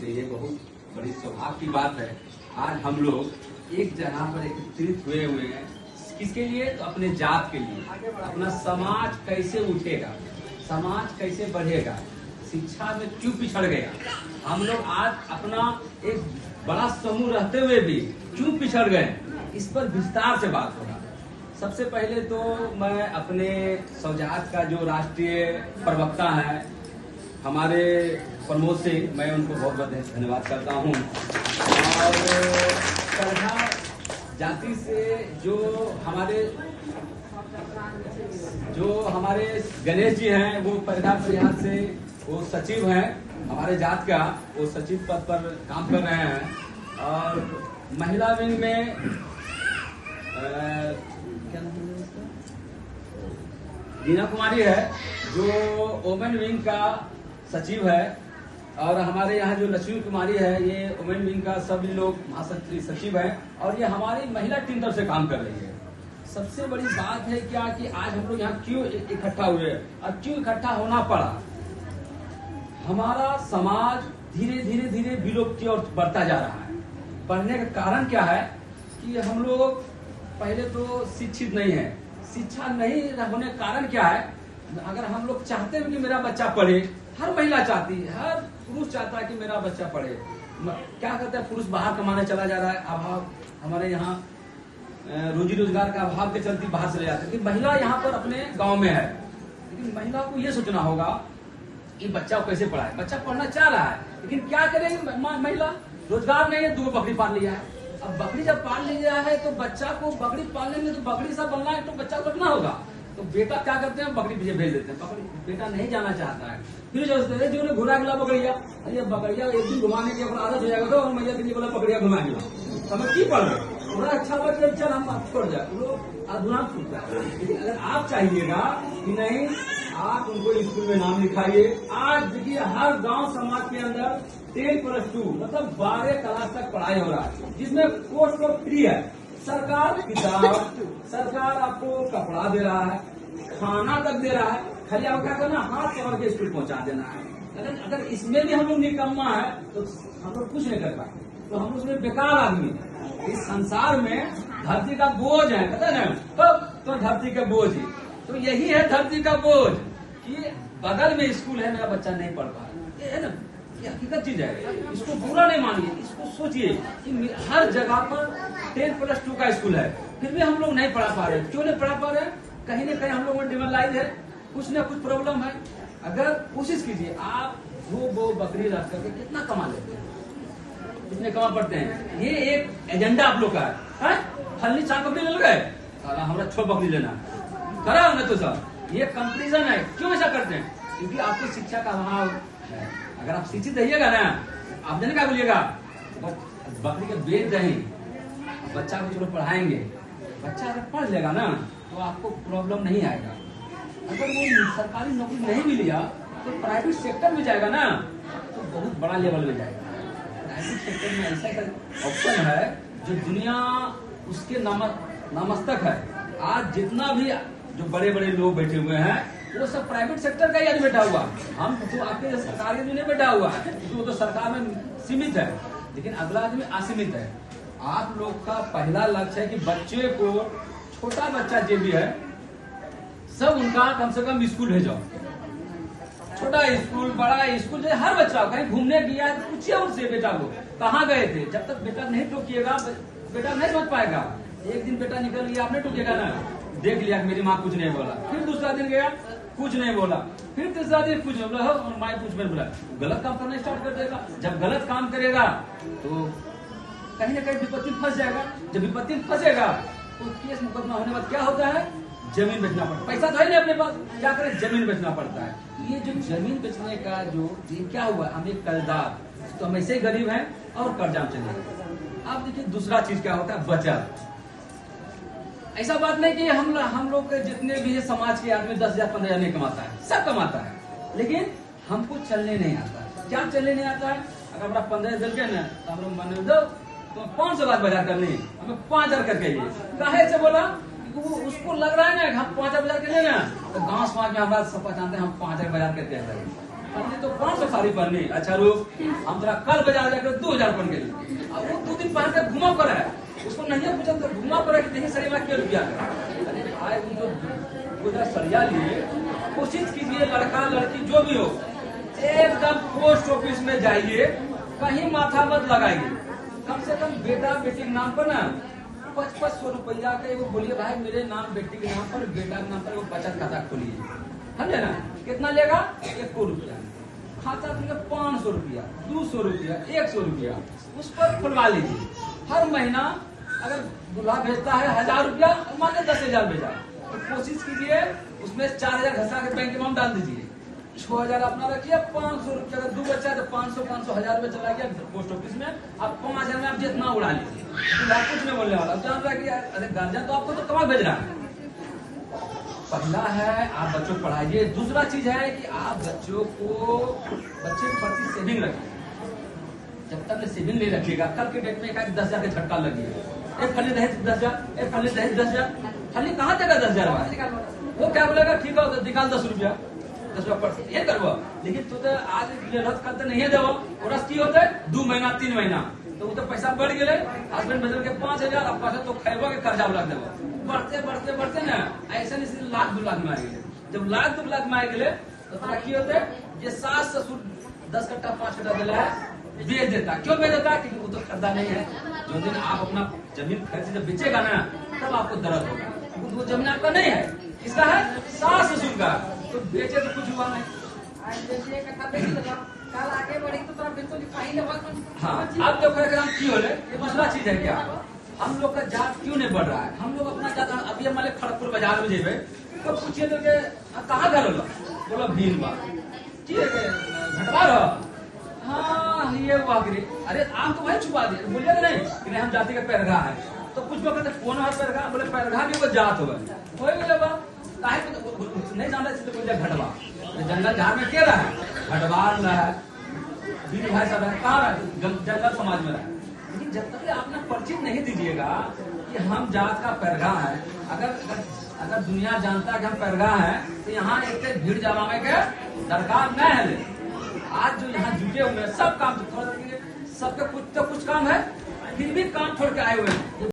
देखिए ये बहुत बड़ी सौभाग्य की बात है। आज हम लोग एक जगह पर एकत्रित हुए हैं। किसके लिए? तो अपने जात के लिए। अपना समाज कैसे उठेगा, समाज कैसे बढ़ेगा, शिक्षा में क्यों पिछड़ गया, हम लोग आज अपना एक बड़ा समूह रहते हुए भी क्यों पिछड़ गए, इस पर विस्तार से बात होगा। सबसे पहले तो मैं अपने सौजात का जो राष्ट्रीय प्रवक्ता है हमारे प्रमोद सिंह, मैं उनको बहुत बहुत धन्यवाद करता हूँ। और करधा जाति से जो हमारे गणेश जी हैं, वो परिधान परिहार से वो सचिव हैं हमारे जात का, वो सचिव पद पर काम कर रहे हैं। और महिला विंग में क्या नाम है उसका, रीना कुमारी है जो वोमेन विंग का सचिव है। और हमारे यहाँ जो लक्ष्मी कुमारी है ये वोमेन विंग का सभी लोग महासचिव है। और ये हमारी महिला टीम तरफ से काम कर रही है। सबसे बड़ी बात है क्या कि आज हम लोग यहाँ क्यों इकट्ठा हुए और क्यों इकट्ठा होना पड़ा। हमारा समाज धीरे धीरे धीरे विलुप्ति और बढ़ता जा रहा है। बढ़ने का कारण क्या है कि हम लोग पहले तो शिक्षित नहीं है। शिक्षा नहीं होने का कारण क्या है, अगर हम लोग चाहते हैं कि मेरा बच्चा पढ़े, हर महिला चाहती है, हर पुरुष चाहता है कि मेरा बच्चा पढ़े। क्या करता है, पुरुष बाहर कमाने चला जा रहा है, अभाव हमारे यहाँ रोजी रोजगार का अभाव के चलते बाहर चले जाते हैं। लेकिन महिला यहाँ पर अपने गांव में है। लेकिन महिला को ये सोचना होगा कि बच्चा को कैसे पढ़ाए। बच्चा पढ़ना चाह रहा है लेकिन क्या करेगी महिला, रोजगार नहीं है, 2 बकरी पाल लिया है। अब बकरी जब पाल लिया है तो बच्चा को बकरी पालने में तो बकरी सब बनना है तो बच्चा को रखना होगा। तो बेटा क्या करते हैं, बकरी पीछे भेज देते हैं। बकरी बेटा नहीं जाना चाहता है, फिर जो घुरा गिला बकरिया, ये बकरिया एक दिन घुमाने की अपना आदत हो जाएगा तो मैया के लिए बोला बकरिया घुमाएंगे, समझ की पढ़ रहे थोड़ा अच्छा बच्चा चल हम छोड़ जाए, लोग अधूरा छूटता है। लेकिन अगर आप चाहिएगा कि नहीं, आप उनको स्कूल में नाम लिखाइए। आज देखिए हर गांव समाज के अंदर 10+2 मतलब 12 क्लास तक पढ़ाई हो रहा है, जिसमें कोर्स तो फ्री है। सरकार किताब, सरकार आपको कपड़ा दे रहा है, खाना तक दे रहा है, खाली आपको क्या करना, हाथ पकड़ के स्कूल पहुंचा देना है। अगर इसमें भी हम लोग निकम्मा है तो हम लोग कुछ नहीं कर पाए, तो हम लोग बेकार आदमी है। इस संसार में धरती का बोझ है, कहते हैं ना, तो धरती का बोझ ही तो यही है, धरती का बोझ कि बगल में स्कूल है, मेरा बच्चा नहीं पढ़ पा रहा, ये है ना, ये हकीकत चीज है। इसको बुरा नहीं मानिए, इसको सोचिए कि हर जगह पर 10+2 का स्कूल है, फिर भी हम लोग नहीं पढ़ा पा रहे। क्यों नहीं पढ़ा पा रहे? कहीं न कहीं हम लोगों में डिमोरलाइज है, कुछ न कुछ प्रॉब्लम है। अगर कोशिश कीजिए, आप वो बकरी रख करके कितना कमा लेते हैं, कितने कमा पड़ते हैं। ये एक एजेंडा आप लोग का है, फलनी 4 बकरी ले गए, हमारा 6 बकरी लेना करा ना, तो सर ये कंपेरिजन है। क्यों ऐसा करते हैं? क्योंकि आपको शिक्षा का अभाव है। अगर आप शिक्षित रहिएगा ना, आप जाने क्या बोलिएगा, बकरी के बेच दें, बच्चा को चलो पढ़ाएंगे, बच्चा अगर पढ़ लेगा ना तो आपको प्रॉब्लम नहीं आएगा। अगर वो सरकारी नौकरी नहीं भी लिया तो प्राइवेट सेक्टर में जाएगा ना तो बहुत बड़ा लेवल में जाएगा। प्राइवेट सेक्टर में ऐसा ऑप्शन है जो दुनिया उसके नामस्तक है। आज जितना भी जो बड़े बड़े लोग बैठे हुए हैं वो सब प्राइवेट सेक्टर का ही आज बैठा हुआ। हम तो आपके सरकारी में नहीं बैठा हुआ है, क्योंकि वो तो सरकार में सीमित है, लेकिन अगला आदमी असीमित है। आप लोग का पहला लक्ष्य है कि बच्चे को, छोटा बच्चा जो भी है सब उनका कम से कम स्कूल भेजो। छोटा स्कूल, बड़ा स्कूल, जो हर बच्चा कहीं घूमने गया है तो पूछिए उससे बेटा को कहाँ गए थे। जब तक बेटा नहीं टोकिएगा बेटा नहीं समझ पाएगा। एक दिन बेटा निकल गया, आपने टोकेगा ना, देख लिया मेरी माँ कुछ नहीं बोला, फिर दूसरा दिन गया कुछ नहीं बोला, फिर तीसरा दिन कुछ नहीं बोला, और माँ कुछ नहीं बोला, गलत काम करना स्टार्ट कर देगा। जब गलत काम करेगा तो कहीं ना कहीं विपत्ति फंस जाएगा। जब विपत्ति फंसेगा तो केस मुकदमा होने बाद क्या होता है, जमीन बेचना पड़ता है। पैसा तो है नहीं अपने पास, क्या करें, जमीन बेचना पड़ता है। ये जो जमीन बेचने का जो क्या हुआ, हम एक कर्जदार, तो हम ऐसे ही गरीब हैं और कर्जा में चले गए। अब देखिए दूसरा चीज क्या होता है, बचत। ऐसा बात नहीं कि हम लोग के जितने भी समाज के आदमी 10,000 15,000 नहीं कमाता है, सब कमाता है, लेकिन हमको चलने नहीं आता। क्या चलने नहीं आता है? अगर हमारा 15 दिल के ना तो हम लोग मन दो तो 500 बात बाजार करनी, हमें 5,000 करके काहे से बोला, उसको लग रहा है ना हम 5,000 बाजार कर लेना, तो गाँव समाज में हमारा सब जानते हैं हम 5,000 बाजार करके हमने तो 500 साड़ी पहनी। अच्छा रुक, हम तेरा कल बाजार जाकर 2000 पहन के लिए, अब वो 2 दिन पहन कर घुमा पर है, उसको नहीं पूछा तो घुमा पर है कि नहीं सरिया क्या रुपया का। अरे भाई उनको सरिया लिए कोशिश कीजिए, लड़का लड़की जो भी हो एकदम पोस्ट ऑफिस में जाइए, कहीं माथा मत लगाइए। कम से कम बेटा बेटी के नाम पर ना 500 रुपया का एगो बोलिए, भाई मेरे नाम बेटी के नाम पर बेटा के नाम पर एगो बचत खाता खोलिए, समझे ना। कितना लेगा? 1 रुपया। खाता खुलेगा 500 रुपया, 200 रुपया, 100 रुपया, उस पर खुलवा लीजिए। हर महीना अगर दूल्हा भेजता है 1000 रुपया, मान 10,000 भेजा, तो कोशिश कीजिए उसमें 4000 घसा के बैंक अकाउंट डाल दीजिए, 6000 अपना रखिए, 500 रुपया अगर 2 बच्चा तो 500 1000 रुपया चला गया पोस्ट ऑफिस में, अब 5000 में आप जितना उड़ा लीजिए, कुछ नहीं बोलने वाला। जान रहा है कि अरे गार्जियन तो आपको तो कमा भेज रहा है। पहला है आप बच्चों को पढ़ाइए। दूसरा चीज है कि आप बच्चों के प्रति सेविंग रखिए। जब तक सेविंग नहीं रखिएगा, कल के डेट में एक 10,000 का झटका लगिए, एक फली दहेज 10,000, एक फली दहेज 10,000, फली कहाँ देगा 10,000? वो क्या बोलेगा, ठीक है निकाल 10 रुपया, 10 रुपया ये करबो, लेकिन तू तो आज रद्द करते नहीं देव, रस की होते 2 महीना 3 महीना, तो वो तो पैसा बढ़ गए, हस्बैंड भेजल के 5,000, अब पैसा तो खेबो के कर्जा लग देव, बढ़ते बढ़ते बढ़ते ना ऐसे नहीं लाख 2 लाख में आ गए। जब लाख 2 लाख में आ गए तो तोरा की होते, ये सास ससुर 10 कट्ठा 5 कट्ठा दिला है बेच देता। क्यों बेच देता? क्योंकि वो तो खरीदा नहीं है। जो दिन आप अपना जमीन खरीद जब बेचेगा ना, तब आपको दर्द होगा, वो जमीन आपका नहीं है, किसका है? सास ससुर का। तो बेचे तो कुछ हुआ नहीं। हाँ, अब जो कार्यक्रम की हो रहे, ये दूसरा चीज है क्या, हम लोग का जात क्यों नहीं बढ़ रहा है? हम लोग अपना जात, अभी हमारे खड़गपुर बाजार में जेबे तो पूछिए तो कहाँ घर होला, बोला भील बा, ठीक है घटवा रहा, हाँ ये हुआ गिरी, अरे आप तो वही छुपा दिए, बोलिए नहीं कि नहीं हम जाति का पैरगा है, तो कुछ लोग कहते कौन है पैरगा, बोले पैरगा भी वो जात हो गए, नहीं जाना इसलिए घटवा, जंगल झाड़ में क्या रहा है, घटवार रहा है, भील भाई सब है, कहाँ है? जंगल समाज में रहा है। लेकिन जब तक आप ना परिचित नहीं दीजिएगा कि हम जात का पैरगा है, अगर दुनिया जानता है कि हम पैरगा हैं, तो यहाँ एक भीड़ जमाने के दरकार न है। आज जो यहाँ जुटे हुए हैं सब काम, सबके कुछ तो कुछ काम है, फिर भी काम छोड़ के आए हुए हैं।